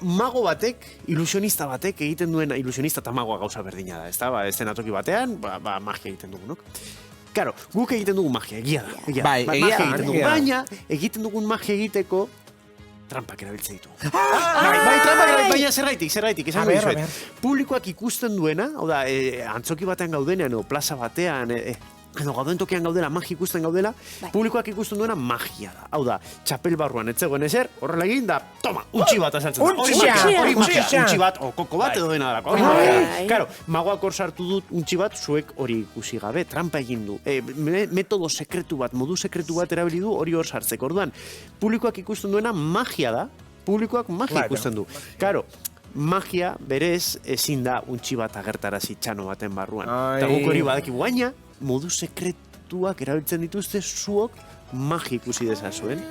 mago batek, ilusionista batek egiten duena, ilusionista eta magoa gauza berdina da, ezta? Eszenatoki batean, magia egiten dugunok. Claro, guk egiten dugu magia, egia da. Magia egiten dugu, baina egiten dugun magia egiteko trampak erabiltzen ditu. Bai, trampak erabiltzen, baina zerraitik, esan dizuet. Publikoak ikusten duena, hau da, antzoki batean gaudenean, o plaza batean, gauden tokian gaudela, magia ikusten gaudela, publikoak ikusten duena magia da. Hau da, txapel barruan etzegoen ezer, horrela egin da, toma, untxi bat azaltzen da. Hori magia, untxi bat, o koko bat edo dena darako. Claro, magoak hor sartu dut untxi bat, zuek hori ikusi gabe, trampa egin du. Metodo sekretu bat, modu sekretu bat erabili du hori hor sartzeko. Orduan, publikoak ikusten duena magia da, publikoak magia ikusten du. Claro, magia berez ezin da untxi bat agertarazi txano baten barruan. Eta guk hori badakigu, baina modu sekretuak erabiltzen dituzte zuok magia ikusi dezazuen.